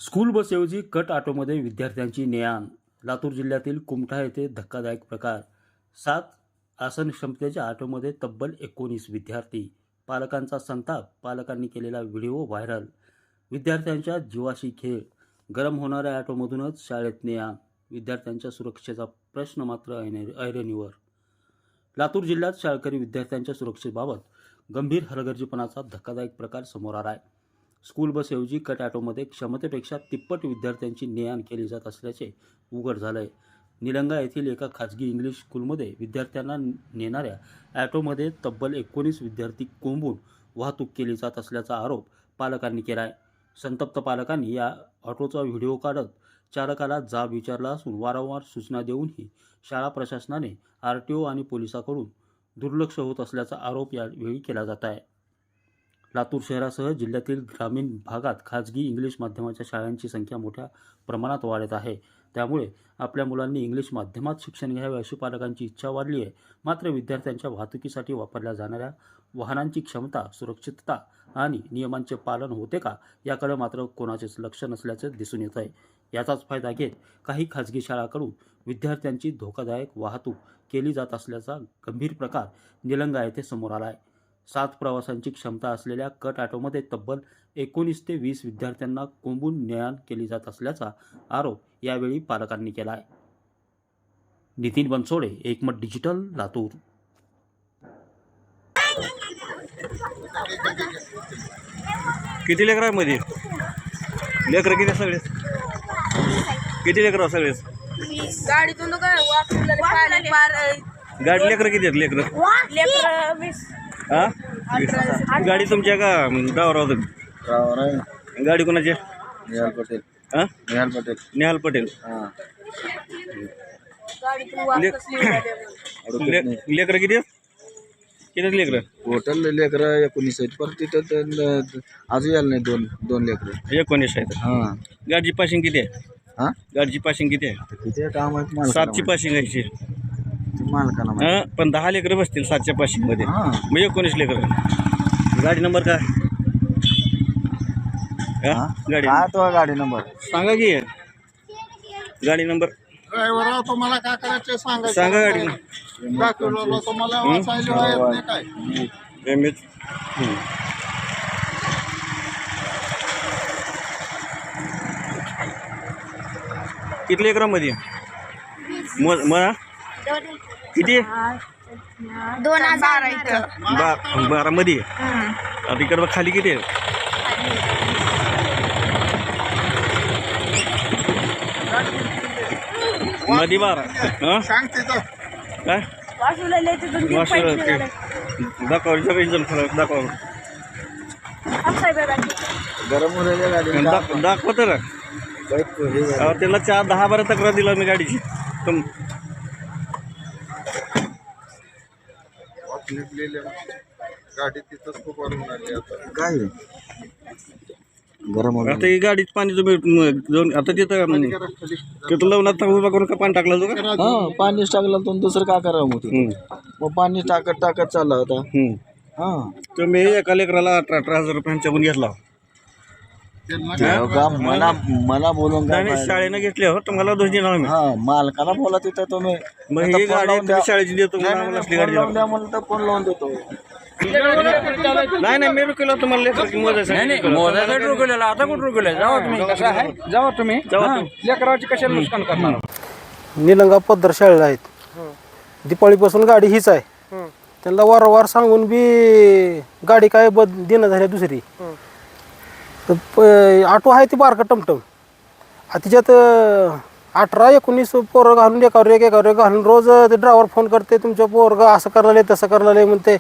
School बसऐवजी cut ऑटोमध्ये विद्यार्थ्यांची ने-आण. लातूर जिल्ह्यातील कुमठा येथे धक्कादायक प्रकार. 7 आसन क्षमतेच्या ऑटोमध्ये तब्बल 19 विद्यार्थी. पालकांचा संताप. पालकांनी केलेला व्हिडिओ व्हायरल. विद्यार्थ्यांच्या जीवाशी खेळ. गरम होणाऱ्या ऑटोमधूनच शाळेत ने-आण. विद्यार्थ्यांच्या सुरक्षेचा प्रश्न मात्र ऐरणीवर. लातूर जिल्ह्यात शाळकरी विद्यार्थ्यांच्या सुरक्षेबाबत गंभीर हलगर्जीपणाचा धक्कादायक प्रकार समोर आला आहे. स्कूल बसऐवजी कट ऑटोमध्ये क्षमतेपेक्षा तिप्पट विद्यार्थ्यांची ने-आण केली जात असल्याचे उघड झालं आहे. निलंगा येथील एका खाजगी इंग्लिश स्कूलमध्ये विद्यार्थ्यांना नेणाऱ्या ऑटोमध्ये तब्बल 19 विद्यार्थी कोंबून वाहतूक केली जात असल्याचा आरोप पालकांनी केला आहे. संतप्त पालकांनी या ऑटोचा व्हिडिओ काढत चालकाला जाब विचारला असून वारंवार सूचना देऊनही शाळा प्रशासनाने RTO आणि पोलिसांकडून दुर्लक्ष होत असल्याचा आरोप यावेळी केला जात आहे. लातूर शहरासह जिल्ह्यातील ग्रामीण भागात खाजगी इंग्लिश माध्यमाच्या शाळांची संख्या मोठ्या प्रमाणात वाढत आहे. त्यामुळे आपल्या मुलांनी इंग्लिश माध्यमात शिक्षण घ्यावे अशी पालकांची इच्छा वाढली आहे. मात्र विद्यार्थ्यांच्या वाहतुकीसाठी वापरल्या जाणाऱ्या वाहनांची क्षमता, सुरक्षितता आणि नियमांचे पालन होते का याकडे मात्र कोणाचेच लक्ष नसल्याचे दिसून येत आहे. याचाच फायदा घेत काही खाजगी शाळांकडून विद्यार्थ्यांची धोकादायक वाहतूक केली जात असल्याचा गंभीर प्रकार निलंगा येथे समोर आला आहे. 7 प्रवाशांची क्षमता असलेल्या कट ऑटोमध्ये तब्बल 19 ते 20 विद्यार्थ्यांना कोंबून ने-आण केली जात असल्याचा आरोप यावेळी पालकांनी केला आहे. नितीन बनसोडे, एकमत डिजिटल, लातूर. किती लेकरांमध्ये लेकर किती सगळे किती लेकर सगळे गाडीतून गाडी लेकर किती आहेत लेकर हा गाडी तुमच्या का ड्रायव्हर होतं गाडी कोणाची निहाल पटेल. हा निहाल पटेल. निहाल पटेल लेकर किती आहेत किती लेकर टोटल लेकर 19 आहेत. पर तिथं अजून यायला नाही दोन लेकर 19 आहेत. हां गाडीची पासिंग किती आहे हां गाडीची पासिंग किती आहे किती काम आहेत 7ची पासिंग आहे मालकाला माहिती. हा पण 10 लेकर बसतील 7च्या पासिंग मध्ये हां मग 19 लेकर गाडी नंबर काय हां गाडी काय तो गाडी नंबर सांगा की गाडी नंबर ड्रायव्हर तुम्हाला काय करायचं सांगा. सांगा गाडी दाखवलं तुम्हाला वाचायला येत नाही काय. MH. किती लेकरांमध्ये मला किती 2012 इथं 12 मध्ये आता इकडं बघ खाली किती आहे मध्ये 12 हां सांग तिथं काय दाखवा इंजन दाखवा गरम होण्याच्या गाडी दाखवा तर त्यांना 10-12 तक्रार दिला मी गाडीची तुम गाडी तिथंच खूप वाढून आली आता. काय गरम होण्या आता ही गाडीच पाणी तुम्ही जाऊन आता तिथं लवणात उभा करून का पाणी टाकला तू का हां पाणीच टाकलं तर दुसरं काय करावं मग ते? मग पाणी टाकत चालला होता. हां तुम्ही एका लेकराला 18,000 रुपयांच्याकडून घेतला का मला बोलून काय आणि शाळेनं घेतले हो तुम्हाला दोष देणार मी हां मालकाला बोला तिथं तुम्ही मग ही गाडी तुम्ही शाळेची देतो मला असली गाडी लावून द्या म्हणलं तर फोन लावून देतो. नाही मी रुकलो तुम्हाला लेकराची मोजायसाठी रुकलेला आता कुठं रुकलेला जावा तुम्ही कसं आहे जावा तुम्ही लेकराची कशाला नुकसान करणार. निलंगा पद्धर शाळेला आहेत. दिपाळीपासून गाडी हीच आहे. त्यांना वारंवार सांगून बी गाडी काय देणं झाली दुसरी. ऑटो आहे ती बारका टमटम तिच्यात 18-19 पोरं घालून एकावर एक घालून रोज ते ड्रायव्हर फोन करते तुमच्या पोरगं असं करणारे तसं करणारे म्हणते.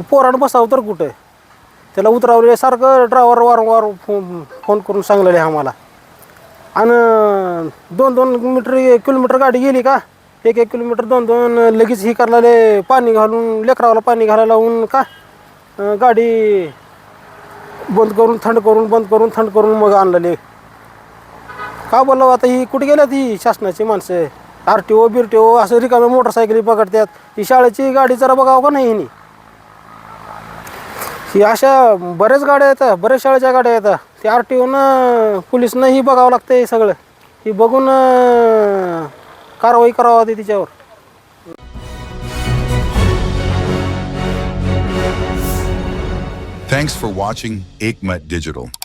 पोरानं बसावं तर कुठं त्याला उतरावले सारखं ड्रायव्हर वारंवार फोन करून सांगलेले आम्हाला. आणि 2-2 किलोमीटर गाडी गेली का 1-1 किलोमीटर 2-2 लगेच ही करणारे पाणी घालून लेकरावाला पाणी घालायला लावून का गाडी बंद करून थंड करून मग आणलेले. का बोलावं आता ही कुठे गेल्यात ही शासनाची माणसं RTO बिरटीओ असं रिकाम्या मोटरसायकली पकडतात. ही शाळेची गाडी जरा बघावं का नाही हिनी. ही अशा बऱ्याच गाड्या येतात, बऱ्याच शाळेच्या गाड्या येतात. ते RTOनं पोलिसनं ही बघावं लागतं हे सगळं. ही बघून कारवाई करावं लागते तिच्यावर. Thanks for watching Ekmat Digital.